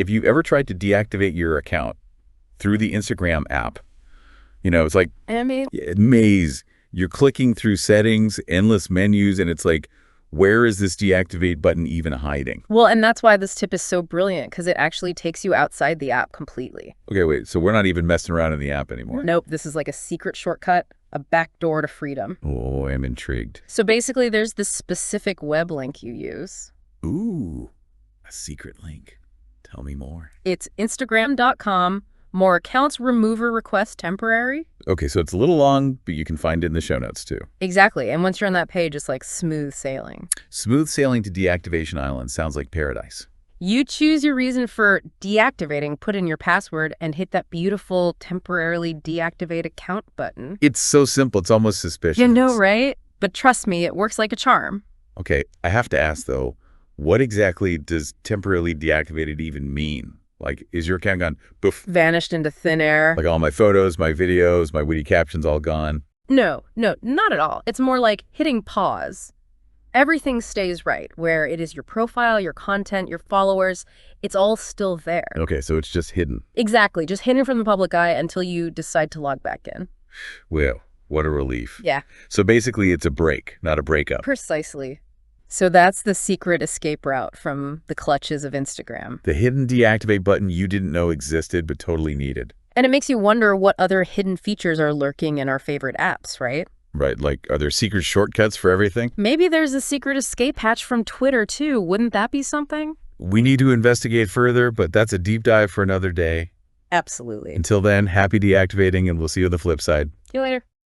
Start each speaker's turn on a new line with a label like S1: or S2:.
S1: if you ever tried to deactivate your account through the Instagram app, it's like
S2: I mean,
S1: maze. You're clicking through settings, endless menus, and it's like, where is this deactivate button even hiding?
S2: well, and that's why this tip is so brilliant, because it actually takes you outside the app completely.
S1: Okay, wait, so we're not even messing around in the app anymore?
S2: Nope, this is like a secret shortcut, a back door to freedom.
S1: Oh, I'm intrigued.
S2: So basically, there's this specific web link you use.
S1: Ooh, a secret link. Tell me more.
S2: It's Instagram.com, more accounts remover request temporary.
S1: Okay, so it's a little long, but you can find it in the show notes too.
S2: Exactly, and once you're on that page, it's like smooth sailing.
S1: Smooth sailing to Deactivation Island sounds like paradise.
S2: You choose your reason for deactivating, put in your password, and hit that beautiful temporarily deactivate account button.
S1: It's so simple, it's almost suspicious.
S2: You know, right? But trust me, it works like a charm.
S1: Okay, I have to ask though, what exactly does temporarily deactivated even mean? Like, is your account gone poof?
S2: Vanished into thin air.
S1: Like all my photos, my videos, my witty captions all gone?
S2: No, not at all. It's more like hitting pause. Everything stays right, where it is your profile, your content, your followers. It's all still there.
S1: Okay, so it's just hidden.
S2: Exactly, just hidden from the public eye until you decide to log back in.
S1: Well, what a relief.
S2: Yeah.
S1: So basically it's a break, not a breakup.
S2: Precisely. So that's the secret escape route from the clutches of Instagram.
S1: The hidden deactivate button you didn't know existed but totally needed.
S2: And it makes you wonder what other hidden features are lurking in our favorite apps, right?
S1: Right, like, are there secret shortcuts for everything?
S2: Maybe there's a secret escape hatch from Twitter, too. Wouldn't that be something?
S1: We need to investigate further, but that's a deep dive for another day.
S2: Absolutely.
S1: Until then, happy deactivating, and we'll see you on the flip side.
S2: See you later.